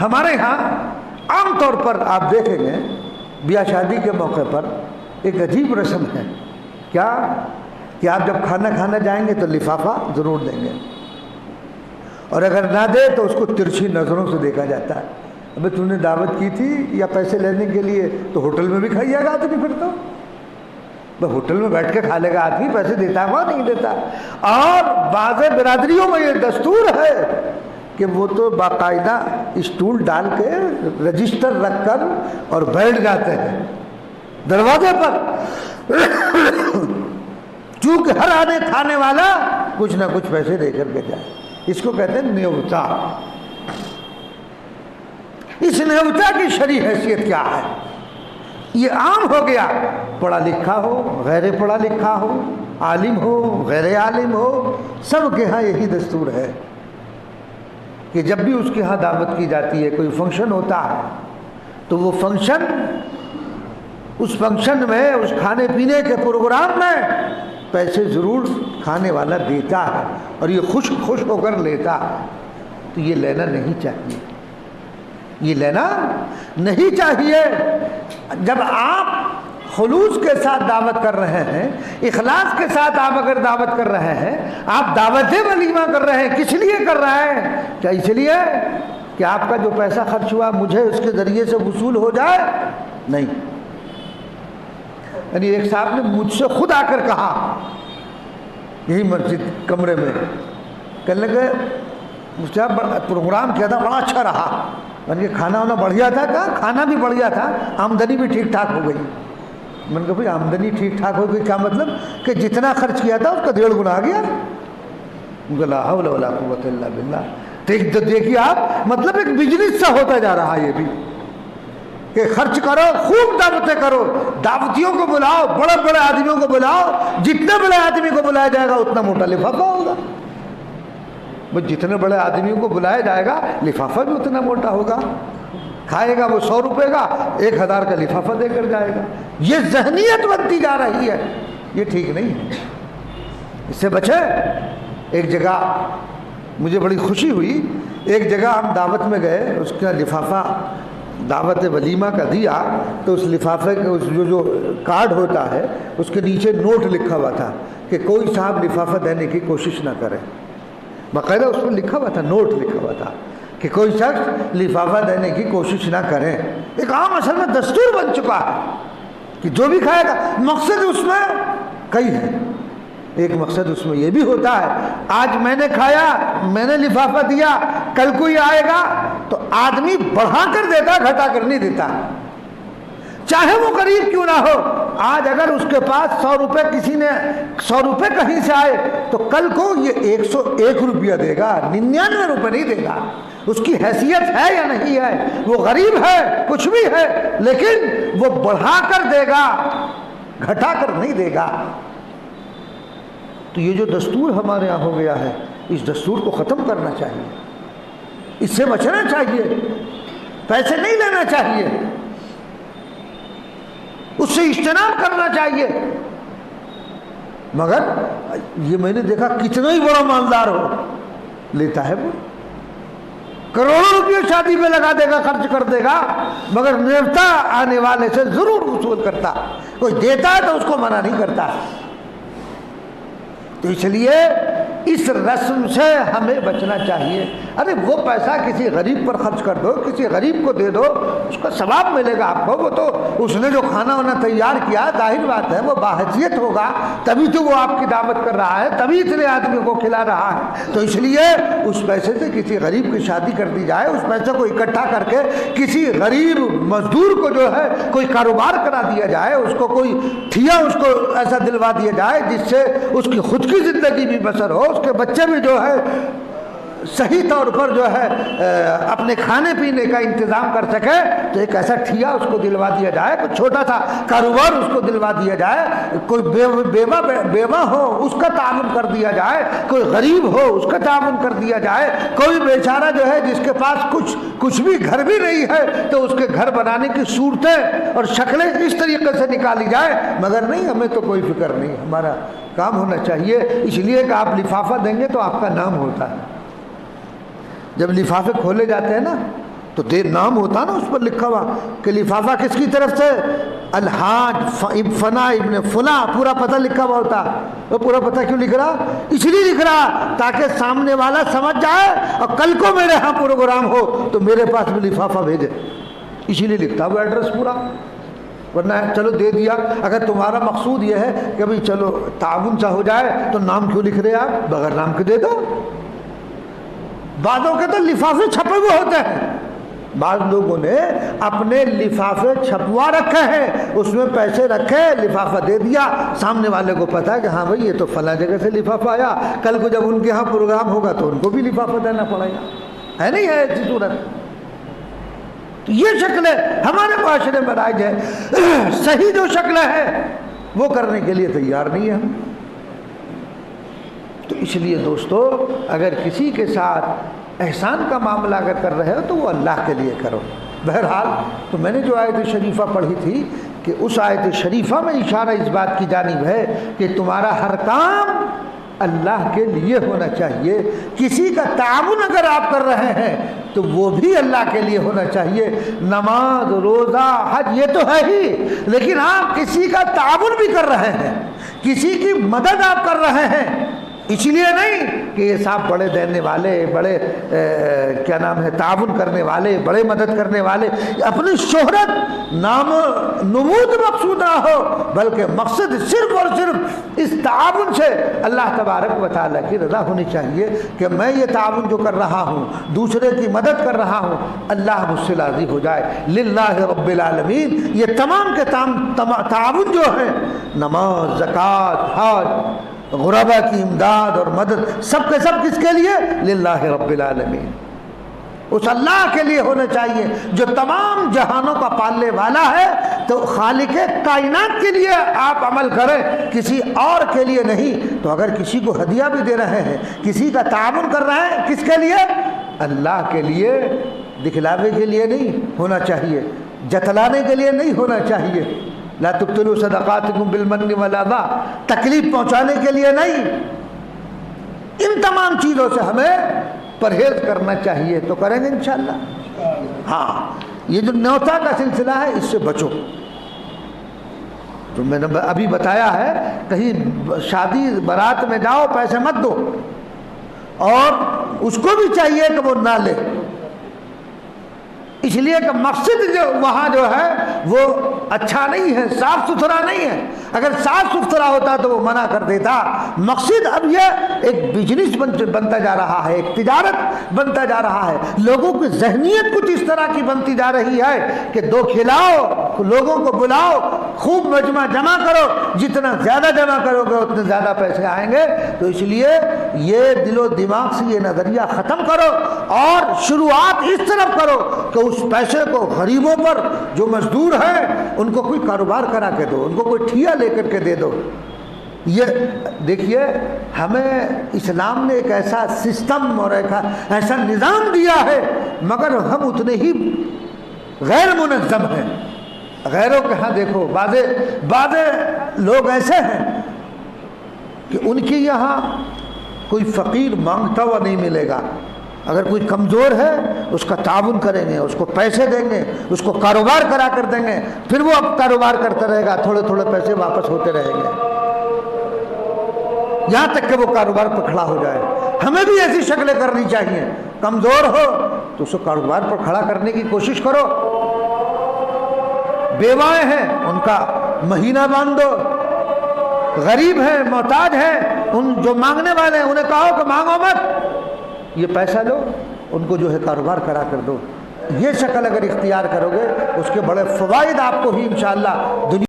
ہمارے یہاں عام طور پر آپ دیکھیں گے بیاہ شادی کے موقع پر ایک عجیب رسم ہے، کیا کہ آپ جب کھانا کھانا جائیں گے تو لفافہ ضرور دیں گے، اور اگر نہ دے تو اس کو ترچھی نظروں سے دیکھا جاتا ہے. ابھی تم نے دعوت کی تھی یا پیسے لینے کے لیے؟ تو ہوٹل میں بھی کھائیے گا آدمی، پھر تو ہوٹل میں بیٹھ کے کھا لے گا آدمی، پیسے دیتا ہے وہاں نہیں دیتا. اور بعض برادریوں میں یہ دستور ہے کہ وہ تو باقاعدہ اسٹول ڈال کے رجسٹر رکھ کر اور بیٹھ جاتے ہیں دروازے پر، چونکہ ہر آنے کھانے والا کچھ نہ کچھ پیسے دے کر کے جائے. اس کو کہتے ہیں نیوتا. اس نیوتا کی شرعی حیثیت کیا ہے؟ یہ عام ہو گیا، پڑھا لکھا ہو غیر پڑھا لکھا ہو، عالم ہو غیر عالم ہو، سب کے ہاں یہی دستور ہے کہ جب بھی اس کے ہاں دعوت کی جاتی ہے، کوئی فنکشن ہوتا ہے، تو وہ فنکشن، اس فنکشن میں، اس کھانے پینے کے پروگرام میں پیسے ضرور کھانے والا دیتا ہے، اور یہ خوش ہو کر لیتا ہے. تو یہ لینا نہیں چاہیے، یہ لینا نہیں چاہیے. جب آپ خلوص کے ساتھ دعوت کر رہے ہیں، اخلاص کے ساتھ آپ اگر دعوت کر رہے ہیں، آپ دعوت ولیمہ کر رہے ہیں، کس لیے کر رہے ہیں؟ کیا اس لیے کہ آپ کا جو پیسہ خرچ ہوا مجھے اس کے ذریعے سے وصول ہو جائے؟ نہیں. یعنی ایک صاحب نے مجھ سے خود آ کر کہا یہی مسجد کمرے میں، کہنے لگے مجھ سے پروگرام کیا تھا بڑا اچھا رہا، میں نے کہا کھانا وانا بڑھیا تھا؟ کہا کھانا بھی بڑھیا تھا، آمدنی بھی ٹھیک ٹھاک ہو گئی. میں نے کہا بھائی آمدنی ٹھیک ٹھاک ہو گئی کیا مطلب؟ کہ جتنا خرچ کیا تھا اس کا 1.5 گنا آ گیا. لا حول ولا قوت الا باللہ. دیکھیے آپ، مطلب ایک بزنس سا ہوتا جا رہا ہے یہ بھی، کہ خرچ کرو، خوب دعوتیں کرو، دعوتیوں کو بلاؤ، بڑے بڑے آدمیوں کو بلاؤ، جتنے بڑے آدمی کو بلایا جائے گا اتنا موٹا لفافہ ہوگا. جتنے بڑے آدمیوں کو بلایا جائے گا لفافہ بھی اتنا موٹا ہوگا. کھائے گا وہ 100 روپے کا، 1000 کا لفافہ دے کر جائے گا. یہ ذہنیت بنتی جا رہی ہے، یہ ٹھیک نہیں ہے، اس سے بچے. ایک جگہ مجھے بڑی خوشی ہوئی، ایک جگہ ہم دعوت میں گئے، اس کا لفافہ دعوت ولیمہ کا دیا، تو اس لفافے کا جو کارڈ ہوتا ہے اس کے نیچے نوٹ لکھا ہوا تھا کہ کوئی صاحب لفافہ دینے کی کوشش نہ کرے. باقاعدہ اس پر لکھا ہوا تھا، نوٹ لکھا ہوا تھا کہ کوئی شخص لفافہ دینے کی کوشش نہ کرے. ایک عام اصل میں دستور بن چکا ہے کہ جو بھی کھائے گا. مقصد اس میں کئی ہے. ایک مقصد اس میں یہ بھی ہوتا ہے، آج میں نے کھایا، میں نے لفافہ دیا، کل کوئی آئے گا تو آدمی بڑھا کر دیتا، گھٹا کر نہیں دیتا، چاہے وہ غریب کیوں نہ ہو. آج اگر اس کے پاس 100 روپے، کسی نے 100 روپے کہیں سے آئے تو کل کو یہ 101 روپیہ دے گا، 99 روپے نہیں دے گا. اس کی حیثیت ہے یا نہیں ہے؟ وہ غریب ہے، کچھ بھی ہے، لیکن وہ بڑھا کر دے گا، گھٹا کر نہیں دے گا. تو یہ جو دستور ہمارے یہاں ہو گیا ہے، اس دستور کو ختم کرنا چاہیے، اس سے بچنا چاہیے، پیسے نہیں لینا چاہیے، اس سے اجتناب کرنا چاہیے. مگر یہ میں نے دیکھا کتنا ہی بڑا مالدار ہو لیتا ہے، وہ کروڑوں روپیہ شادی پہ لگا دے گا، خرچ کر دے گا، مگر نیوتا آنے والے سے ضرور وصول کرتا. کوئی دیتا ہے تو اس کو منع نہیں کرتا. تو اس لیے اس رسم سے ہمیں بچنا چاہیے. ارے وہ پیسہ کسی غریب پر خرچ کر دو، کسی غریب کو دے دو، اس کا ثواب ملے گا آپ کو. وہ تو اس نے جو کھانا وانا تیار کیا، ظاہر بات ہے وہ باحیثیت ہوگا، تبھی تو وہ آپ کی دعوت کر رہا ہے، تبھی اتنے آدمی کو کھلا رہا ہے. تو اس لیے اس پیسے سے کسی غریب کی شادی کر دی جائے، اس پیسے کو اکٹھا کر کے کسی غریب مزدور کو جو ہے کوئی کاروبار کرا دیا جائے، اس کو کوئی ٹھیا اس کو ایسا دلوا دیا جائے جس سے اس کی خود کی زندگی بھی بسر ہو، اس کے بچے بھی جو ہے صحیح طور پر جو ہے اپنے کھانے پینے کا انتظام کر سکے. تو ایک ایسا ٹھیا اس کو دلوا دیا جائے، کوئی چھوٹا سا کاروبار اس کو دلوا دیا جائے، کوئی بیوہ ہو اس کا تعاون کر دیا جائے، کوئی غریب ہو اس کا تعاون کر دیا جائے، کوئی بیچارہ جو ہے جس کے پاس کچھ بھی گھر بھی نہیں ہے تو اس کے گھر بنانے کی صورتیں اور شکلیں اس طریقے سے نکالی جائے. مگر نہیں، ہمیں تو کوئی فکر نہیں. ہمارا کام ہونا چاہیے، اس لیے کہ آپ لفافہ دیں گے تو آپ کا نام ہوتا ہے. جب لفافے کھولے جاتے ہیں نا تو نام ہوتا نا اس پر لکھا ہوا کہ لفافہ کس کی طرف سے، الحاج فنا ابن فلاں، پورا پتہ لکھا ہوا ہوتا. وہ پورا پتہ کیوں لکھ رہا؟ اس لیے لکھ رہا تاکہ سامنے والا سمجھ جائے اور کل کو میرے ہاں پروگرام ہو تو میرے پاس بھی لفافہ بھیجے. اسی لیے لکھتا وہ ایڈریس پورا. ورنہ چلو دے دیا، اگر تمہارا مقصود یہ ہے کہ بھئی چلو تعاون سا ہو جائے تو نام کیوں لکھ رہے آپ؟ بغیر نام کے دے دو. بعضوں کے تو لفافے چھپے ہوئے ہوتے ہیں، بعض لوگوں نے اپنے لفافے چھپوا رکھے ہیں، اس میں پیسے رکھے، لفافہ دے دیا، سامنے والے کو پتا ہے کہ ہاں بھئی یہ تو فلاں جگہ سے لفافہ آیا، کل کو جب ان کے ہاں پروگرام ہوگا تو ان کو بھی لفافہ دینا پڑے گا. ہے نہیں ہے ایسی صورت؟ تو یہ شکلیں ہمارے معاشرے میں رائج ہے. صحیح جو شکلیں ہیں وہ کرنے کے لیے تیار نہیں ہے ہم. تو اس لیے دوستو اگر کسی کے ساتھ احسان کا معاملہ اگر کر رہے ہو تو وہ اللہ کے لیے کرو. بہرحال تو میں نے جو آیت شریفہ پڑھی تھی کہ اس آیت شریفہ میں اشارہ اس بات کی جانب ہے کہ تمہارا ہر کام اللہ کے لیے ہونا چاہیے. کسی کا تعاون اگر آپ کر رہے ہیں تو وہ بھی اللہ کے لیے ہونا چاہیے. نماز، روزہ، حج یہ تو ہے ہی، لیکن آپ کسی کا تعاون بھی کر رہے ہیں، کسی کی مدد آپ کر رہے ہیں. اس لیے نہیں کہ یہ صاحب بڑے دینے والے، بڑے کیا نام ہے، تعاون کرنے والے، بڑے مدد کرنے والے، اپنی شہرت، نام نمود مقصود نہ ہو، بلکہ مقصد صرف اور صرف اس تعاون سے اللہ تبارک و تعالیٰ کی رضا ہونی چاہیے کہ میں یہ تعاون جو کر رہا ہوں، دوسرے کی مدد کر رہا ہوں، اللہ مجھ سے راضی ہو جائے. للہ رب العالمین. یہ تمام کے تعاون جو ہے، نماز، زکوٰۃ، حج، غربا کی امداد اور مدد، سب کے سب کس کے لیے؟ للہ رب العالمین. اس اللہ کے لیے ہونا چاہیے جو تمام جہانوں کا پالنے والا ہے. تو خالق کائنات کے لیے آپ عمل کریں، کسی اور کے لیے نہیں. تو اگر کسی کو ہدیہ بھی دے رہے ہیں، کسی کا تعاون کر رہے ہیں، کس کے لیے؟ اللہ کے لیے. دکھلاوے کے لیے نہیں ہونا چاہیے، جتلانے کے لیے نہیں ہونا چاہیے. لا تبطلوا صدقاتکم بالمن والاذى، تکلیف پہنچانے کے لیے نہیں. ان تمام چیزوں سے ہمیں پرہیز کرنا چاہیے. تو کریں گے انشاءاللہ. ہاں یہ جو نیوتا کا سلسلہ ہے اس سے بچو. جو میں نے ابھی بتایا ہے، کہیں شادی برات میں جاؤ پیسے مت دو، اور اس کو بھی چاہیے کہ وہ نہ لے، اس لیے کہ مقصد جو وہاں جو ہے وہ اچھا نہیں ہے، صاف ستھرا نہیں ہے. اگر صاف ستھرا ہوتا تو وہ منع کر دیتا. مقصد اب یہ ایک بزنس بنتا جا رہا ہے، ایک تجارت بنتا جا رہا ہے. لوگوں کی ذہنیت کچھ اس طرح کی بنتی جا رہی ہے کہ دو کھلاؤ، لوگوں کو بلاؤ، خوب مجمع جمع کرو، جتنا زیادہ جمع کرو گے اتنے زیادہ پیسے آئیں گے. تو اس لیے یہ دل و دماغ سے یہ نظریہ ختم کرو اور شروعات اس طرف کرو کہ اس پیسے کو غریبوں پر، جو مزدور ہیں ان کو کوئی کاروبار کرا کے دو، ان کو کوئی ٹھیا لے کر کے دے دو. یہ دیکھیے ہمیں اسلام نے ایک ایسا سسٹم اور ایک ایسا نظام دیا ہے، مگر ہم اتنے ہی غیر منظم ہیں. غیروں کے ہاں دیکھو بعض لوگ ایسے ہیں کہ ان کے یہاں کوئی فقیر مانگتا ہوا نہیں ملے گا. اگر کوئی کمزور ہے اس کا تعاون کریں گے، اس کو پیسے دیں گے، اس کو کاروبار کرا کر دیں گے، پھر وہ اب کاروبار کرتا رہے گا، تھوڑے تھوڑے پیسے واپس ہوتے رہیں گے یہاں تک کہ وہ کاروبار پر کھڑا ہو جائے. ہمیں بھی ایسی شکلیں کرنی چاہیے. کمزور ہو تو اس کو کاروبار پر کھڑا کرنے کی کوشش کرو. بیوائیں ہیں ان کا مہینہ باندھ دو، غریب ہیں، محتاج ہیں، ان جو مانگنے والے ہیں انہیں کہو کہ مانگو مت، یہ پیسہ لو، ان کو جو ہے کاروبار کرا کر دو. یہ شکل اگر اختیار کرو گے اس کے بڑے فوائد آپ کو ہی انشاءاللہ دنیا